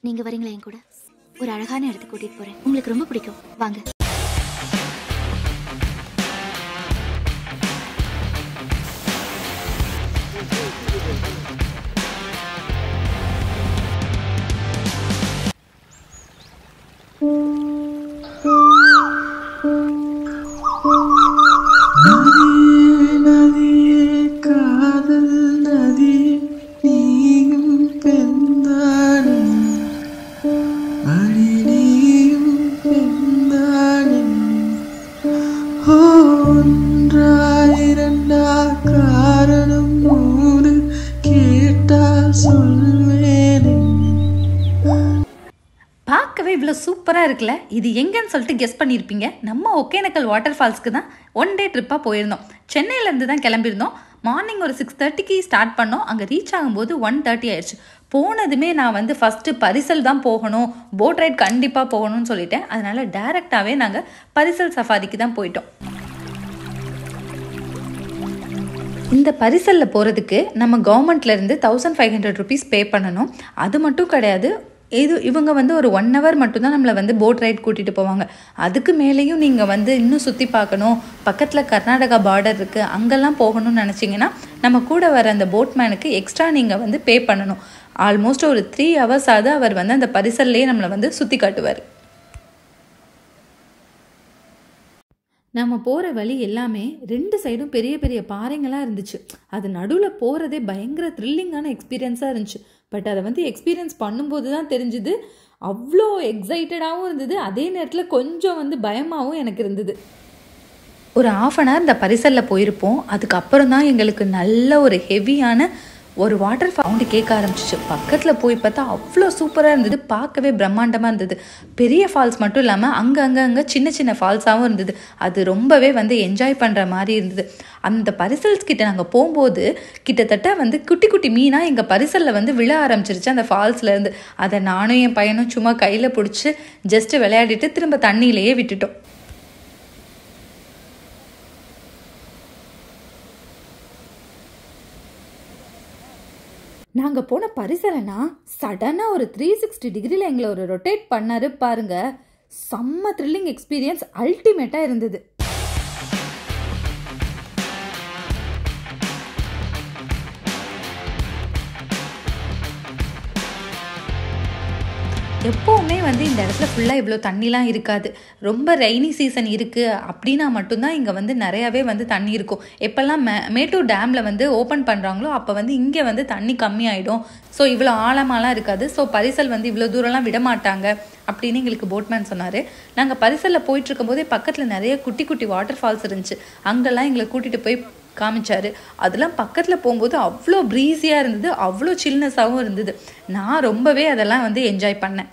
நீங்க வரீங்களா என் கூட? ஒரு அழகான இடத்துக்கு கூட்டிட்டு போறேன். உங்களுக்கு ரொம்ப பிடிக்கும். வாங்க. பார்க்கவே இவ்வளோ சூப்பராக இருக்குல்ல. இது எங்கன்னு சொல்லிட்டு கெஸ் பண்ணியிருப்பீங்க. நம்ம ஒகேனக்கல் வாட்டர் ஃபால்ஸ்க்கு தான் ஒன் டே ட்ரிப்பாக போயிருந்தோம். சென்னையிலேருந்து தான் கிளம்பியிருந்தோம். மார்னிங் ஒரு 6:30க்கு ஸ்டார்ட் பண்ணோம். அங்கே ரீச் ஆகும்போது 1:30 ஆயிடுச்சு. போனதுமே நான் ஃபஸ்ட்டு பரிசல் தான் போகணும், போட் ரைட் கண்டிப்பாக போகணும்னு சொல்லிட்டேன். அதனால் டேரெக்டாகவே நாங்கள் பரிசல் சஃபாரிக்கு தான் போயிட்டோம். இந்த பரிசலில் போகிறதுக்கு நம்ம கவர்மெண்ட்லேருந்து 1500 rupees பே பண்ணணும். அது மட்டும் கிடையாது, இவங்க ஒரு 1 hour மட்டும்தான் நம்மளை போட் ரைட் கூட்டிகிட்டு போவாங்க. அதுக்கு மேலேயும் நீங்கள் இன்னும் சுற்றி பார்க்கணும், பக்கத்தில் கர்நாடகா பார்டர் இருக்குது, அங்கெல்லாம் போகணும்னு நினச்சிங்கன்னா நம்ம கூட வர அந்த போட்மேனுக்கு எக்ஸ்ட்ரா நீங்கள் பே பண்ணணும். ஆல்மோஸ்ட் ஒரு 3 hours ஆகுது அவர் அந்த பரிசல்லையே நம்மளை சுற்றி காட்டுவார். நம்ம போகிற வழி எல்லாமே 2 சைடும் பெரிய பெரிய பாறைங்களாக இருந்துச்சு. அது நடுவில் போகிறதே பயங்கர த்ரில்லிங்கான எக்ஸ்பீரியன்ஸாக இருந்துச்சு. பட் அதை எக்ஸ்பீரியன்ஸ் பண்ணும்போது தான் தெரிஞ்சுது, அவ்வளோ எக்ஸைட்டடாகவும் இருந்தது, அதே நேரத்தில் கொஞ்சம் பயமாகவும் எனக்கு இருந்தது. ஒரு 1/2 hour இந்த பரிசலில் போயிருப்போம். அதுக்கப்புறம் தான் எங்களுக்கு நல்ல ஒரு ஹெவியான ஒரு வாட்டர் சவுண்டு கேட்க ஆரம்பிச்சிச்சு. பக்கத்தில் போய் பார்த்தா அவ்வளோ சூப்பராக இருந்தது, பார்க்கவே பிரம்மாண்டமாக இருந்தது. பெரிய ஃபால்ஸ் மட்டும் இல்லாமல் அங்கே சின்ன சின்ன ஃபால்ஸாகவும் இருந்தது. அது ரொம்பவே என்ஜாய் பண்ணுற மாதிரி இருந்தது. அந்த பரிசல்ஸ் கிட்ட நாங்கள் போகும்போது கிட்டத்தட்ட குட்டி குட்டி மீனாக எங்கள் பரிசலில் விழ ஆரம்பிச்சிருச்சு அந்த ஃபால்ஸ்லேருந்து. அதை நானும் என் பையனும் சும்மா கையில் பிடிச்சி ஜஸ்ட்டு விளையாடிட்டு திரும்ப தண்ணியிலேயே விட்டுட்டோம். நாங்கள் போன பரிசலைனா சடனாக ஒரு 360 degreeல எங்களை ஒரு ரொட்டேட் பண்ணாரு பாருங்க. செம்ம த்ரில்லிங் எக்ஸ்பீரியன்ஸ், அல்டிமேட்டாக இருந்தது. எப்போவுமே இந்த இடத்துல ஃபுல்லாக இவ்வளோ தண்ணிலாம் இருக்காது. ரொம்ப ரெய்னி சீசன் இருக்குது அப்படின்னா மட்டும்தான் இங்கே நிறையாவே தண்ணி இருக்கும். எப்போல்லாம் மேட்டூர் டேமில் ஓப்பன் பண்ணுறாங்களோ அப்போ இங்கே தண்ணி கம்மியாயிடும். ஸோ இவ்வளோ ஆழமாலாம் இருக்காது. ஸோ பரிசல் இவ்வளோ தூரம்லாம் விட மாட்டாங்க அப்படின்னு எங்களுக்கு போட்மேன் சொன்னார். நாங்கள் பரிசலில் போயிட்டுருக்கும் போதே பக்கத்தில் நிறைய குட்டி குட்டி வாட்டர் ஃபால்ஸ் இருந்துச்சு. அங்கெல்லாம் எங்களை கூட்டிகிட்டு போய் காமிச்சாரு. அதெல்லாம் பக்கத்தில் போகும்போது அவ்வளோ ப்ரீஸியாக இருந்தது, அவ்வளோ சில்னஸாகவும் இருந்தது. நான் ரொம்பவே அதெல்லாம் என்ஜாய் பண்ணேன்.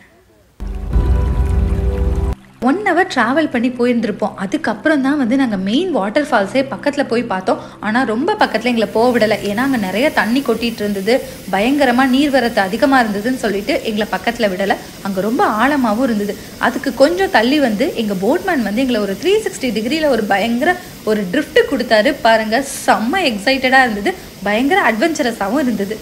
1 hour ட்ராவல் பண்ணி போயிருந்திருப்போம். அதுக்கப்புறம் தான் நாங்கள் மெயின் வாட்டர் ஃபால்ஸே பக்கத்தில் போய் பார்த்தோம். ஆனால் ரொம்ப பக்கத்தில் எங்களை போக விடலை. ஏன்னா அங்கே நிறைய தண்ணி கொட்டிகிட்டு இருந்தது, பயங்கரமாக நீர்வரத்து அதிகமாக இருந்ததுன்னு சொல்லிட்டு எங்களை பக்கத்தில் விடலை. அங்கே ரொம்ப ஆழமாகவும் இருந்தது. அதுக்கு கொஞ்சம் தள்ளி எங்கள் போட்மேன் எங்களை ஒரு 360 degreeல ஒரு பயங்கர ஒரு ட்ரிஃப்ட் கொடுத்தாரு பாருங்கள். செம்ம எக்ஸைட்டடாக இருந்தது, பயங்கர அட்வென்ச்சரஸாகவும் இருந்தது.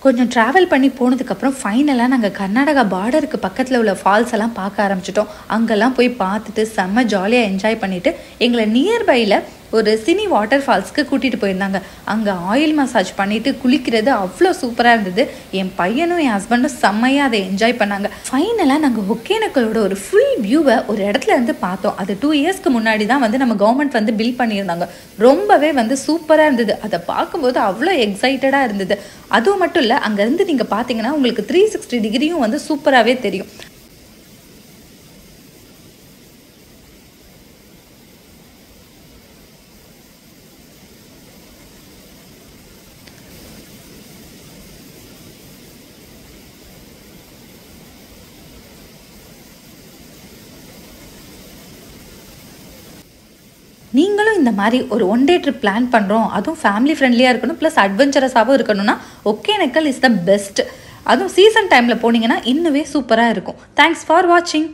கொஞ்சம் ட்ராவல் பண்ணி போனதுக்கப்புறம் ஃபைனலாக நாங்கள் கர்நாடகா பார்டருக்கு பக்கத்தில் உள்ள ஃபால்ஸ் எல்லாம் பார்க்க ஆரம்பிச்சிட்டோம். அங்கெல்லாம் போய் பார்த்துட்டு செம்ம ஜாலியாக என்ஜாய் பண்ணிவிட்டு எங்களை நியர்பையில் ஒரு சினி வாட்டர் ஃபால்ஸ்க்கு கூட்டிகிட்டு போயிருந்தாங்க. அங்கே ஆயில் மசாஜ் பண்ணிவிட்டு குளிக்கிறது அவ்வளோ சூப்பராக இருந்தது. என் பையனும் என் ஹஸ்பண்டும் செம்மையாக அதை என்ஜாய் பண்ணாங்க. ஃபைனலாக நாங்கள் ஒகேனக்கலோட ஒரு ஃபுல் வியூவை ஒரு இடத்துல இருந்து பார்த்தோம். அது 2 yearsக்கு முன்னாடி தான் நம்ம கவர்மெண்ட் பில் பண்ணியிருந்தாங்க. ரொம்பவே சூப்பராக இருந்தது. அதை பார்க்கும்போது அவ்வளோ எக்ஸைட்டடாக இருந்தது. அதுவும் மட்டும் இல்லை, அங்கேருந்து நீங்கள் பார்த்தீங்கன்னா உங்களுக்கு 360 degreeயும் சூப்பராகவே தெரியும். நீங்களும் இந்த மாதிரி ஒரு 1 day ட்ரிப் பிளான் பண்ணுறோம், அதுவும் ஃபேமிலி ஃப்ரெண்ட்லியாக இருக்கணும், ப்ளஸ் அட்வென்ச்சரஸாகவும் இருக்கணும்னா ஒகேனக்கல் இஸ் த பெஸ்ட். அதுவும் சீசன் டைமில் போனீங்கன்னா இன்னுமே சூப்பராக இருக்கும். தேங்க்ஸ் ஃபார் வாட்சிங்.